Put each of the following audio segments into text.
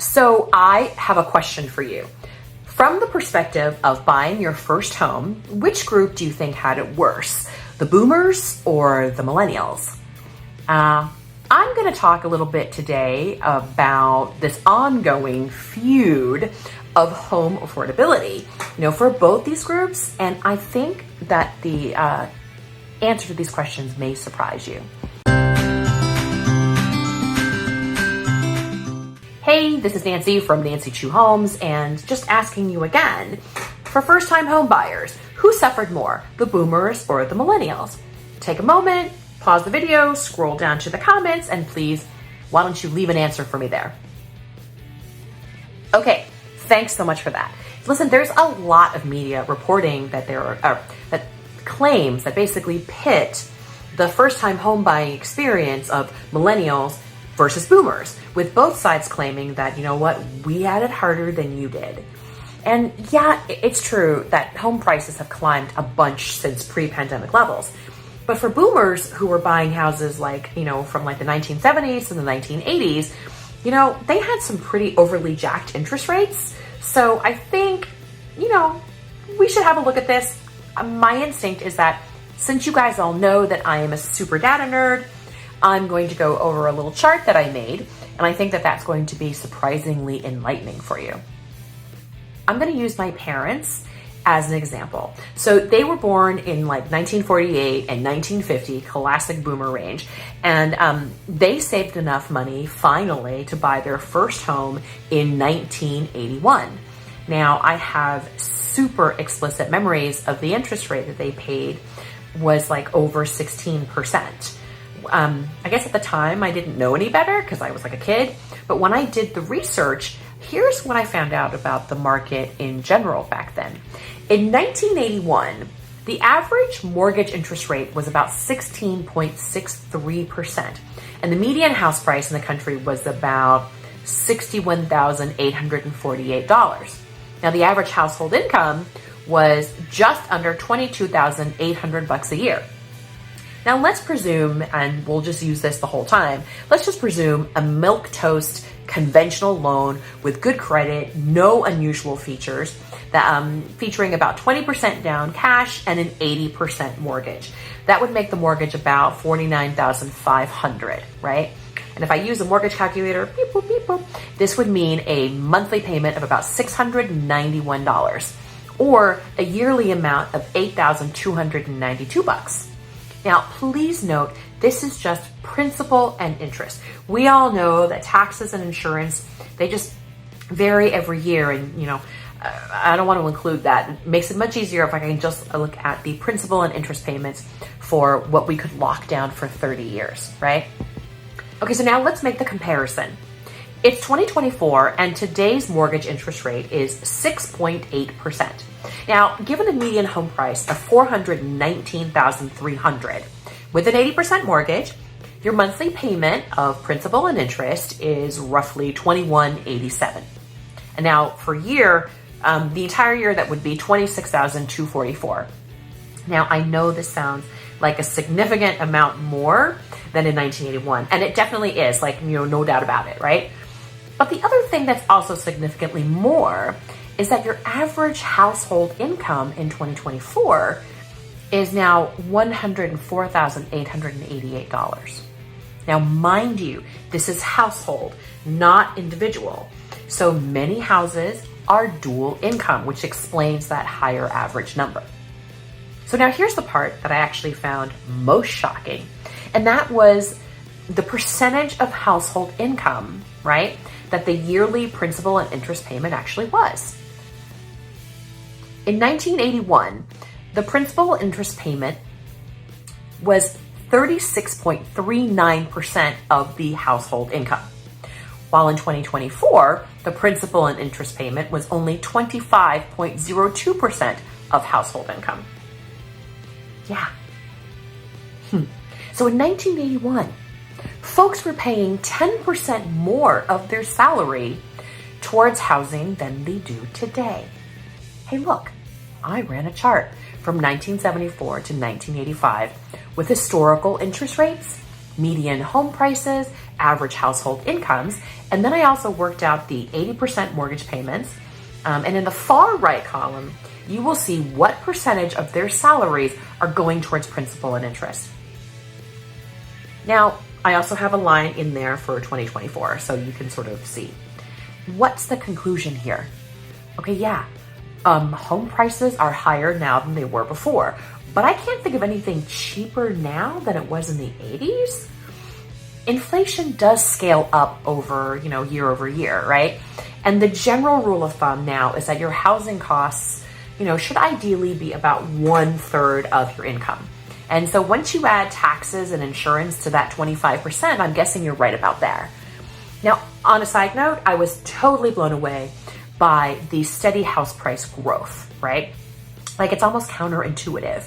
So I have a question for you. From the perspective of buying your first home, which group do you think had it worse? The boomers or the millennials? I'm going to talk a little bit today about this ongoing feud of home affordability, for both these groups. And I think that the answer to these questions may surprise you. Hey, this is Nancy from Nancy Chu Homes, and just asking you again, for first-time home buyers, who suffered more, the boomers or the millennials? Take a moment, pause the video, scroll down to the comments, and please, why don't you leave an answer for me there? Okay, thanks so much for that. Listen, there's a lot of media reporting that there are that claims that basically pit the first-time home buying experience of millennials versus boomers, with both sides claiming that, we had it harder than you did. And yeah, it's true that home prices have climbed a bunch since pre-pandemic levels. But for boomers who were buying houses from the 1970s to the 1980s, they had some pretty overly jacked interest rates. So I think, we should have a look at this. My instinct is that since you guys all know that I am a super data nerd, I'm going to go over a little chart that I made, and I think that that's going to be surprisingly enlightening for you. I'm going to use my parents as an example. So they were born in 1948 and 1950, classic boomer range, and they saved enough money finally to buy their first home in 1981. Now, I have super explicit memories of the interest rate that they paid was over 16%. I guess at the time I didn't know any better because I was a kid, but when I did the research, here's what I found out about the market in general back then. In 1981, the average mortgage interest rate was about 16.63%, and the median house price in the country was about $61,848. Now, the average household income was just under $22,800 a year. Now let's presume, and we'll just use this the whole time, let's just presume a milquetoast conventional loan with good credit, no unusual features, that featuring about 20% down cash and an 80% mortgage. That would make the mortgage about $49,500, right? And if I use a mortgage calculator, beep, boop, beep, boop, this would mean a monthly payment of about $691, or a yearly amount of $8,292. Now, please note, this is just principal and interest. We all know that taxes and insurance, they just vary every year. And, I don't want to include that. It makes it much easier if I can just look at the principal and interest payments for what we could lock down for 30 years, right? Okay, so now let's make the comparison. It's 2024, and today's mortgage interest rate is 6.8%. Now, given a median home price of $419,300 with an 80% mortgage, your monthly payment of principal and interest is roughly $2,187. And now for the entire year, that would be $26,244. Now, I know this sounds like a significant amount more than in 1981, and it definitely is, no doubt about it, right? But the other thing that's also significantly more is that your average household income in 2024 is now $104,888. Now, mind you, this is household, not individual. So many houses are dual income, which explains that higher average number. So now here's the part that I actually found most shocking, and that was the percentage of household income, right, that the yearly principal and interest payment actually was. In 1981, the principal interest payment was 36.39% of the household income, while in 2024, the principal and interest payment was only 25.02% of household income. Yeah. So in 1981, folks were paying 10% more of their salary towards housing than they do today. Hey, look, I ran a chart from 1974 to 1985 with historical interest rates median home prices, average household incomes, and then I also worked out the 80% mortgage payments. And in the far right column, you will see what percentage of their salaries are going towards principal and interest. Now, I also have a line in there for 2024, so you can sort of see. What's the conclusion here? Okay, yeah, home prices are higher now than they were before, but I can't think of anything cheaper now than it was in the 80s. Inflation does scale up over, year over year, right? And the general rule of thumb now is that your housing costs, should ideally be about 1/3 of your income. And so once you add taxes and insurance to that 25%, I'm guessing you're right about there. Now, on a side note, I was totally blown away by the steady house price growth, right? Like, it's almost counterintuitive.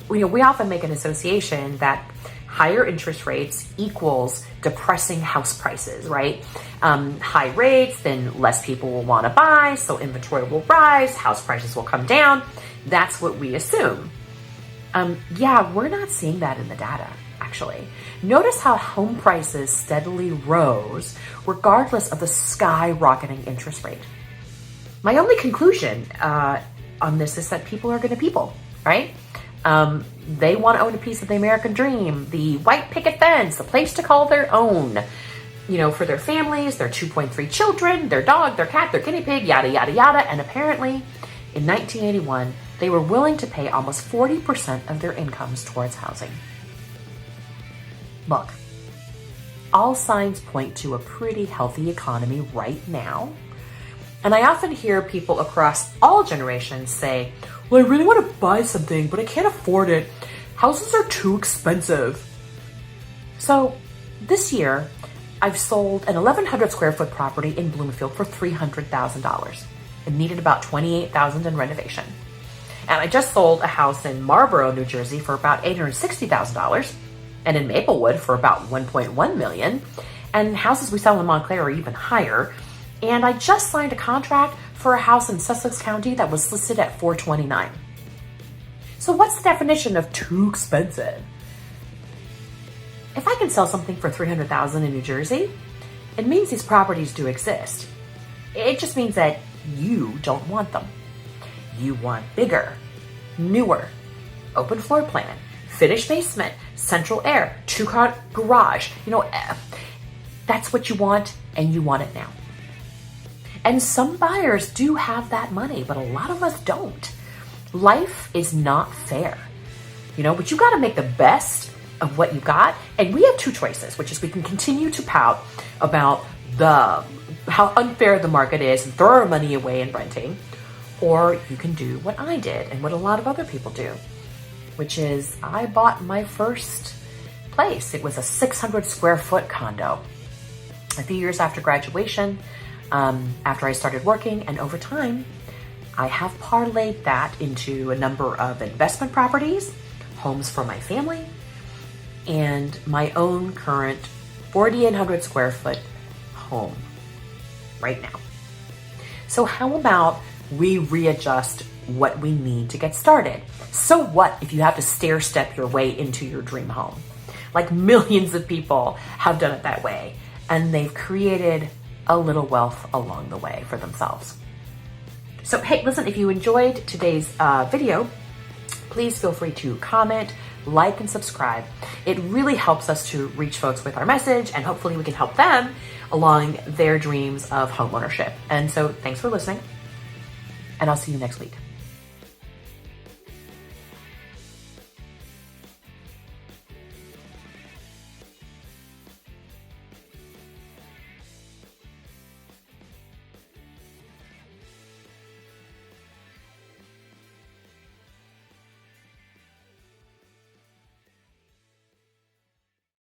We often make an association that higher interest rates equals depressing house prices, right? High rates, then less people will want to buy, so inventory will rise, house prices will come down. That's what we assume. We're not seeing that in the data, actually. Notice how home prices steadily rose regardless of the skyrocketing interest rate. My only conclusion on this is that people are going to people, right? They want to own a piece of the American dream, the white picket fence, the place to call their own, for their families, their 2.3 children, their dog, their cat, their guinea pig, yada, yada, yada. And apparently in 1981, they were willing to pay almost 40% of their incomes towards housing. Look, all signs point to a pretty healthy economy right now. And I often hear people across all generations say, well, I really want to buy something, but I can't afford it. Houses are too expensive. So this year, I've sold an 1,100 square foot property in Bloomfield for $300,000. It needed about $28,000 in renovation. And I just sold a house in Marlboro, New Jersey for about $860,000, and in Maplewood for about $1.1 million. And houses we sell in Montclair are even higher. And I just signed a contract for a house in Sussex County that was listed at $429,000. So what's the definition of too expensive? If I can sell something for $300,000 in New Jersey, it means these properties do exist. It just means that you don't want them. You want bigger, newer, open floor plan, finished basement, central air, 2-car garage. That's what you want, and you want it now. And some buyers do have that money, but a lot of us don't. Life is not fair, but you got to make the best of what you got. And we have two choices, which is we can continue to pout about how unfair the market is and throw our money away in renting, or you can do what I did and what a lot of other people do, which is I bought my first place. It was a 600 square foot condo a few years after graduation, after I started working, and over time, I have parlayed that into a number of investment properties, homes for my family, and my own current 4,800 square foot home right now. So how about we readjust what we need to get started? So what if you have to stair step your way into your dream home? Like millions of people have done it that way, and they've created a little wealth along the way for themselves. So, hey, listen, if you enjoyed today's video, please feel free to comment, like, and subscribe. It really helps us to reach folks with our message, and hopefully we can help them along their dreams of home ownership. And so thanks for listening, and I'll see you next week.